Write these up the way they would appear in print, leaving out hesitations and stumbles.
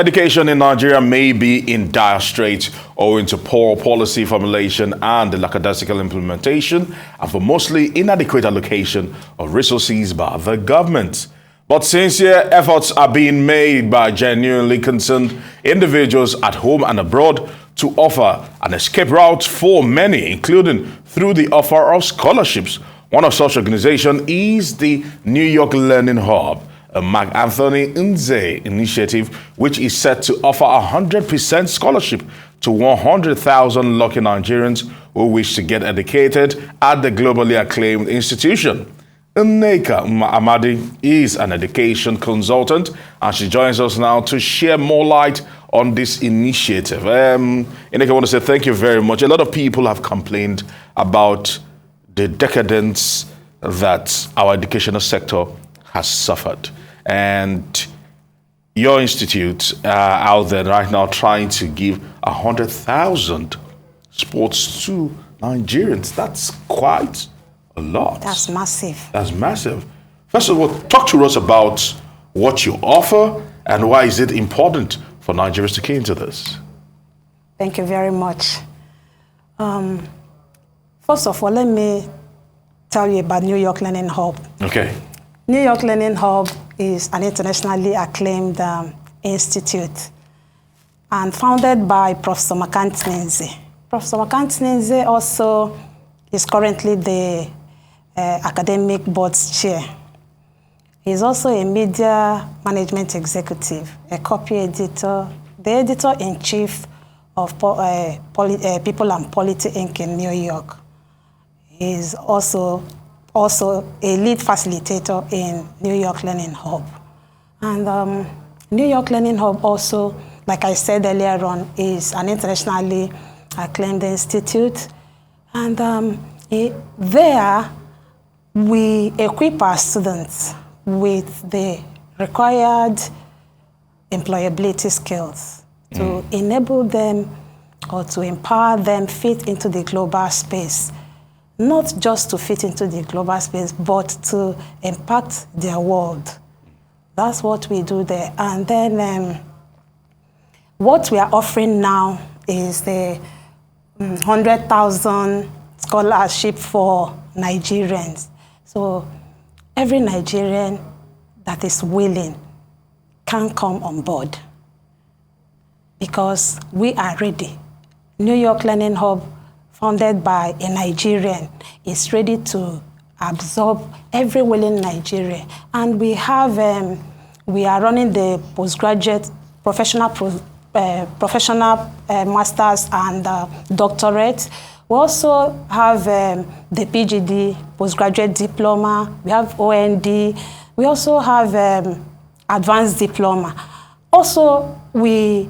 education in Nigeria may be in dire straits owing to poor policy formulation and the lackadaisical implementation, and for mostly inadequate allocation of resources by the government. But sincere efforts are being made by genuinely concerned individuals at home and abroad to offer an escape route for many, including through the offer of scholarships. One of such organizations is the New York Learning Hub, a Mark Anthony Nze initiative, which is set to offer 100% scholarship to 100,000 lucky Nigerians who wish to get educated at the globally acclaimed institution. Nneka Amadi is an education consultant, and she joins us now to share more light on this initiative. Nneka, I want to say thank you very much. A lot of people have complained about the decadence that our educational sector has suffered. And your institute out there right now trying to give 100,000 sports to Nigerians. That's quite a lot. That's massive. That's massive. First of all, talk to us about what you offer and why is it important for Nigerians to key into this. Thank you very much. First of all, let me tell you about New York Learning Hub. Okay. New York Learning Hub is an internationally acclaimed institute and founded by Professor Nneka Nze. Professor Nneka Nze also is currently the academic board's chair. He's also a media management executive, a copy editor, the editor-in-chief of People and Polity Inc. in New York. He's also a lead facilitator in New York Learning Hub. And New York Learning Hub also, like I said earlier on, is an internationally acclaimed institute. And there, we equip our students with the required employability skills to enable them or to empower them fit into the global space. Not just to fit into the global space, but to impact their world. That's what we do there. And then what we are offering now is the 100,000 scholarship for Nigerians. So every Nigerian that is willing can come on board because we are ready. New York Learning Hub, founded by a Nigerian, is ready to absorb every willing Nigerian. And we have, we are running the postgraduate professional masters and doctorate. We also have the PGD, postgraduate diploma. We have OND. We also have advanced diploma. Also, we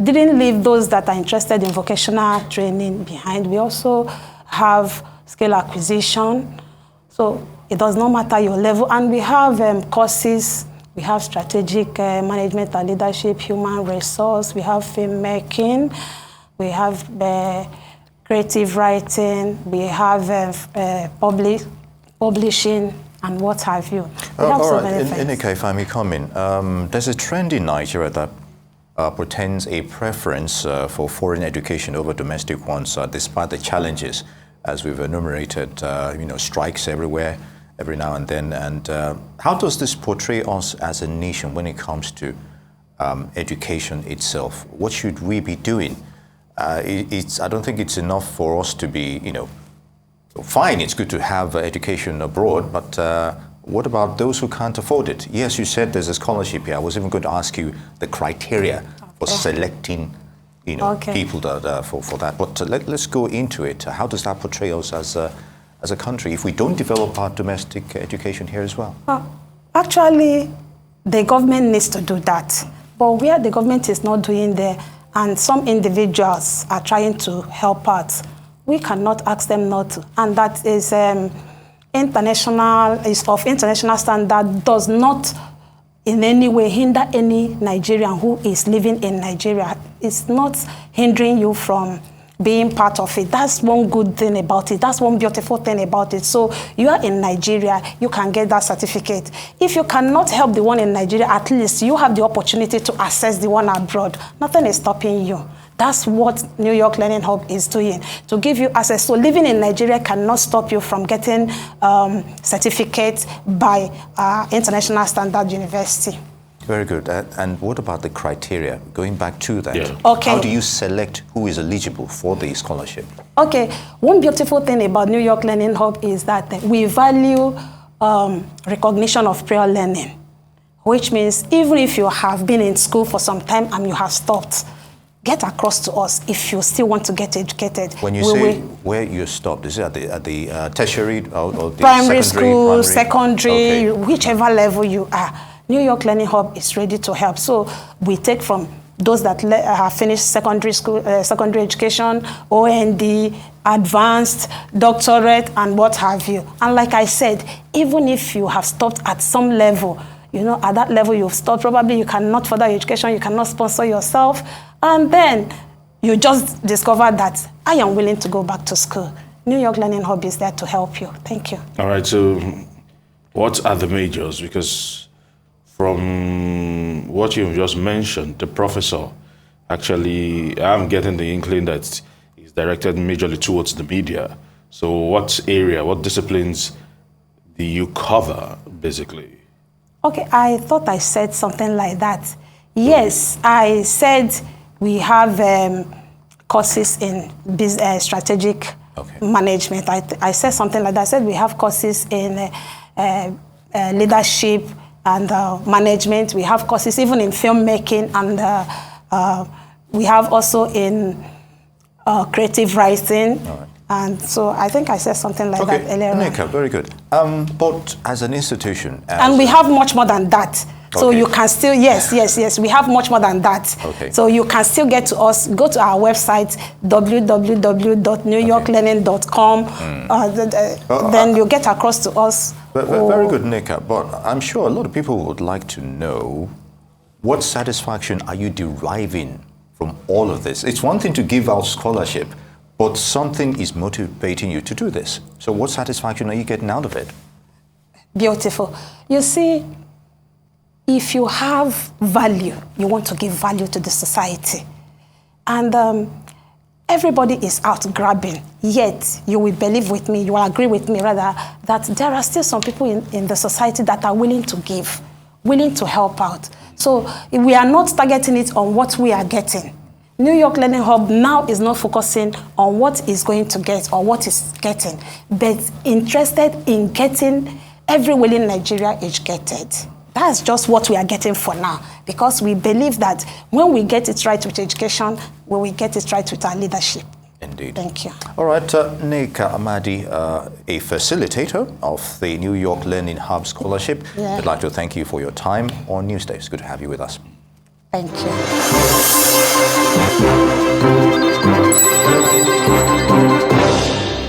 didn't leave those that are interested in vocational training behind. We also have skill acquisition. So it does not matter your level. And we have courses. We have strategic management and leadership, human resource. We have filmmaking. We have creative writing. We have publishing and what have you. We have all so right, many things. Nneka, if I may come in, there's a trend in Nigeria that portends a preference for foreign education over domestic ones, despite the challenges, as we've enumerated, strikes everywhere, every now and then. And how does this portray us as a nation when it comes to education itself? What should we be doing? I don't think it's enough for us to be, fine, it's good to have education abroad, but what about those who can't afford it? Yes, you said there's a scholarship here. I was even going to ask you the criteria for selecting, people for that. But let's go into it. How does that portray us as a country if we don't develop our domestic education here as well? Actually, the government needs to do that. But where the government is not doing there, and some individuals are trying to help out, we cannot ask them not to. And that is of international standard, does not in any way hinder any Nigerian who is living in Nigeria. It's not hindering you from being part of it. That's one good thing about it. That's one beautiful thing about it. So you are in Nigeria, you can get that certificate. If you cannot help the one in Nigeria, at least you have the opportunity to access the one abroad. Nothing is stopping you. That's what New York Learning Hub is doing, to give you access. So living in Nigeria cannot stop you from getting certificates by International Standard University. Very good. And what about the criteria? Going back to that, Okay. How do you select who is eligible for the scholarship? Okay, one beautiful thing about New York Learning Hub is that we value recognition of prior learning, which means even if you have been in school for some time and you have stopped, get across to us if you still want to get educated. When you say where you stopped, is it at the tertiary or the primary school, secondary, okay. whichever level you are? New York Learning Hub is ready to help. So we take from those that have finished secondary school, secondary education, OND, advanced, doctorate, and what have you. And like I said, even if you have stopped at some level, you know, at that level you've stopped, probably you cannot further your education, you cannot sponsor yourself, and then you just discover that I am willing to go back to school. New York Learning Hub is there to help you. Thank you. All right, so what are the majors? Because from what you've just mentioned, the professor, actually, I'm getting the inkling that he's directed majorly towards the media. So what area, what disciplines do you cover, basically? Okay, I thought I said something like that. Yes, I said we have courses in strategic management. I said something like that. I said we have courses in leadership and management. We have courses even in filmmaking, and we have also in creative writing. And so I think I said something like that earlier. Nneka, very good. But as an institution... and we have much more than that. So you can still, yes, we have much more than that. So you can still get to us, go to our website, www.newyorklearning.com. Then you get across to us. Very good, Nneka. But I'm sure a lot of people would like to know, what satisfaction are you deriving from all of this? It's one thing to give out scholarship, but something is motivating you to do this. So what satisfaction are you getting out of it? Beautiful. You see, if you have value, you want to give value to the society. And everybody is out grabbing, yet you will believe with me, you will agree with me rather, that there are still some people in the society that are willing to give, willing to help out. So we are not targeting it on what we are getting. New York Learning Hub now is not focusing on what is going to get or what is getting, but interested in getting every willing Nigeria educated. That's just what we are getting for now, because we believe that when we get it right with education, we will get it right with our leadership. Indeed. Thank you. All right, Nneka Amadi, a facilitator of the New York Learning Hub Scholarship. I'd like to thank you for your time on Newsday. It's good to have you with us. Thank you.